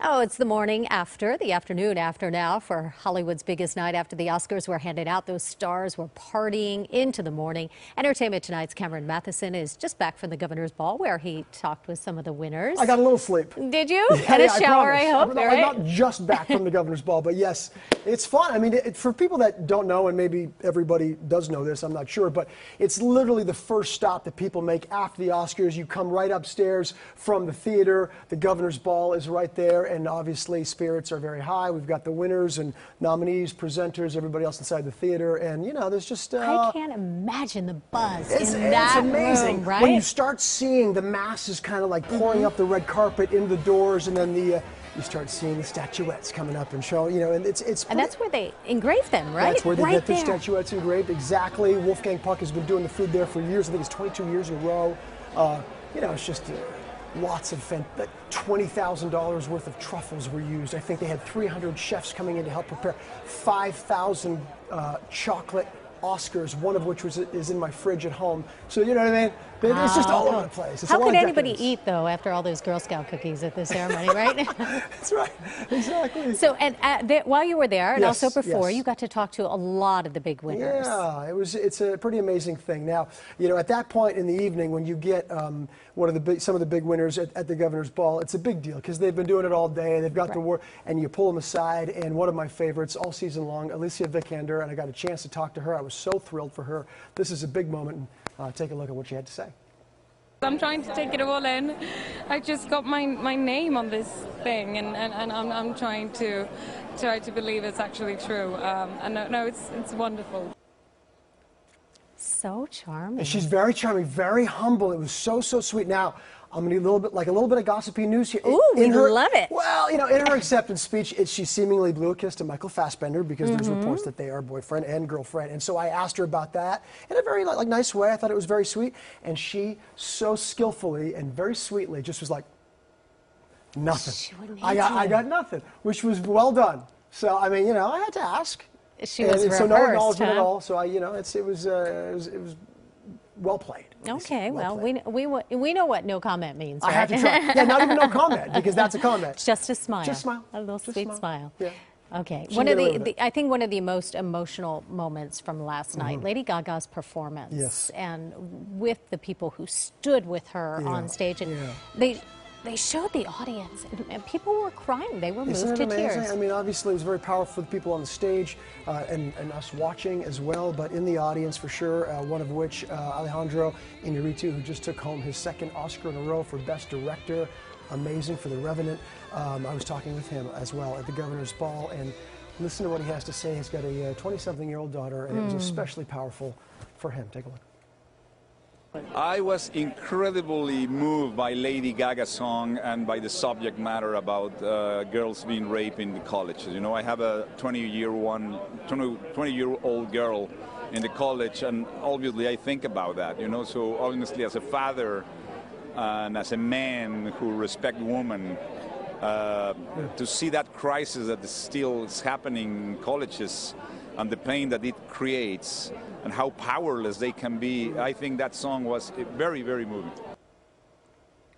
Oh, it's the morning after, the afternoon after now for Hollywood's biggest night after the Oscars were handed out. Those stars were partying into the morning. Entertainment Tonight's Cameron Mathison is just back from the Governor's Ball where he talked with some of the winners. I got a little sleep. Did you? Had a shower, I hope. I'm not just back from the Governor's Ball, but yes, it's fun. I mean, for people that don't know, and maybe everybody does know this, I'm not sure, but it's literally the first stop that people make after the Oscars. You come right upstairs from the theater. The Governor's Ball is right there. And obviously, spirits are very high. We've got the winners and nominees, presenters, everybody else inside the theater. And, you know, there's just... I can't imagine the buzz in that amazing room, right? When you start seeing the masses kind of like pouring up the red carpet into the doors, and then you start seeing the statuettes coming up and showing, you know, and it's and that's where they engrave them, right? That's where they get the statuettes engraved, exactly. Wolfgang Puck has been doing the food there for years. I think it's 22 years in a row. You know, it's just... lots of $20,000 worth of truffles were used. I think they had 300 chefs coming in to help prepare 5,000 chocolate Oscars, one of which is in my fridge at home. So, you know what I mean? It's just all over the place. It's How could anybody eat, though, after all those Girl Scout cookies at the ceremony, right? That's right. Exactly. So, and while you were there, and also before, you got to talk to a lot of the big winners. Yeah, it's a pretty amazing thing. Now, you know, at that point in the evening, when you get some of the big winners at the Governor's Ball, it's a big deal because they've been doing it all day. They've got the war, and you pull them aside. And one of my favorites all season long, Alicia Vikander, and I got a chance to talk to her. I was so thrilled for her. This is a big moment. Take a look at what she had to say. I'm trying to take it all in. I just got my name on this thing, and I'm trying to believe it's actually true. And no, it's wonderful. So charming. She's very charming, very humble. It was so sweet. Now, I'm going to need a little bit of gossipy news here. Ooh, we love it. Well, you know, in her acceptance speech, she seemingly blew a kiss to Michael Fassbender because there's reports that they are boyfriend and girlfriend. And so I asked her about that in a very nice way. I thought it was very sweet. And she so skillfully and very sweetly just was like, nothing. I got nothing, which was well done. So, I mean, you know, I had to ask. She was rehearsed, so no acknowledgement at all. So you know, it was well played. Okay, well, we know what no comment means. I right? had to try. Yeah, not even no comment, because that's a comment. Just a smile. Just smile. A little sweet smile. Yeah. Okay. I think one of the most emotional moments from last night, Lady Gaga's performance. Yes. And with the people who stood with her on stage, and they showed the audience, and people were crying. They were moved to tears. I mean, obviously, it was very powerful for the people on the stage and us watching as well, but in the audience for sure, one of which, Alejandro Iñárritu, who just took home his second Oscar in a row for Best Director. Amazing for The Revenant. I was talking with him as well at the Governor's Ball, and listen to what he has to say. He's got a 20-something-year-old daughter, and it was especially powerful for him. Take a look. I was incredibly moved by Lady Gaga's song and by the subject matter about girls being raped in the colleges. You know, I have a 20-year-old girl in the college, and obviously I think about that, you know. So obviously as a father and as a man who respects women, to see that crisis that still is happening in colleges and the pain that it creates and how powerless they can be, I think that song was very, very moving.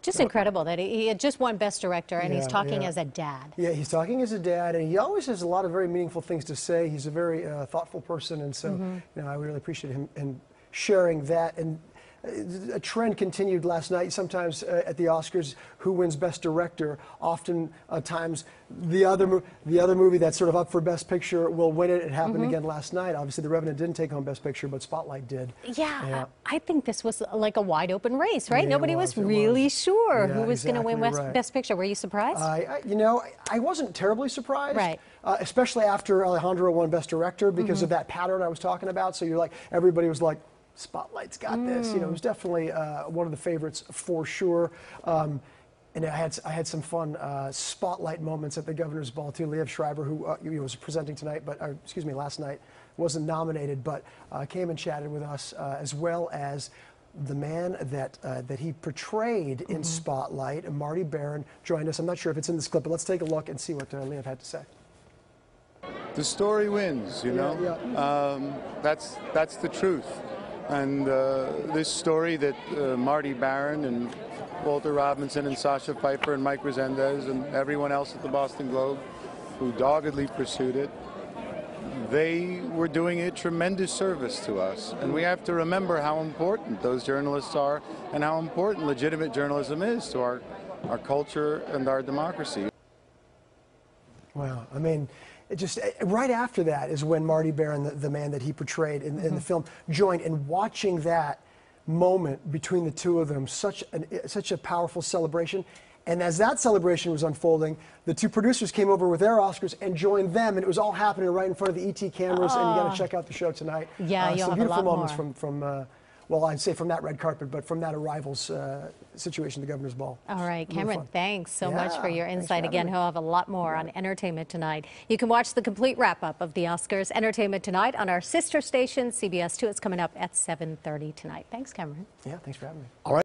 Just incredible that he had just won Best Director, and he's talking as a dad. Yeah, he's talking as a dad, and he always has a lot of very meaningful things to say. He's a very thoughtful person, and so you know, I really appreciate him and sharing that. And a trend continued last night. Sometimes at the Oscars, who wins Best Director? Often times the other movie that's sort of up for Best Picture will win it. It happened again last night. Obviously, The Revenant didn't take home Best Picture, but Spotlight did. Yeah, I think this was like a wide open race, right? Nobody was really sure who was going to win Best Picture. Were you surprised? You know, I wasn't terribly surprised. Right. Especially after Alejandro won Best Director because of that pattern I was talking about. So you're like, everybody was like, Spotlight's got this. You know, it was definitely one of the favorites for sure. And I had some fun spotlight moments at the Governor's Ball too. Liev Schreiber, who was presenting tonight, excuse me, last night, wasn't nominated, but came and chatted with us, as well as the man that he portrayed in Spotlight, Marty Baron, joined us. I'm not sure if it's in this clip, but let's take a look and see what Liev had to say. The story wins, you know. That's the truth. And this story that Marty Baron and Walter Robinson and Sasha Pfeiffer and Mike Resendez and everyone else at the Boston Globe who doggedly pursued it. They were doing a tremendous service to us, and we have to remember how important those journalists are and how important legitimate journalism is to our culture and our democracy. Wow, I mean, it just right after that is when Marty Baron, the man that he portrayed in the film, joined, and watching that moment between the two of them, such a powerful celebration. And as that celebration was unfolding, the two producers came over with their Oscars and joined them, and it was all happening right in front of the ET cameras. And you got to check out the show tonight. Yeah, you'll some have beautiful a lot moments more. from well, I'd say from that red carpet, but from that arrivals situation, the Governor's Ball. All right, Cameron, thanks so much for your thanks insight. for Again, having me. he'll have a lot more on Entertainment Tonight. You can watch the complete wrap-up of the Oscars, Entertainment Tonight, on our sister station, CBS 2. It's coming up at 7:30 tonight. Thanks, Cameron. Yeah, thanks for having me. All right.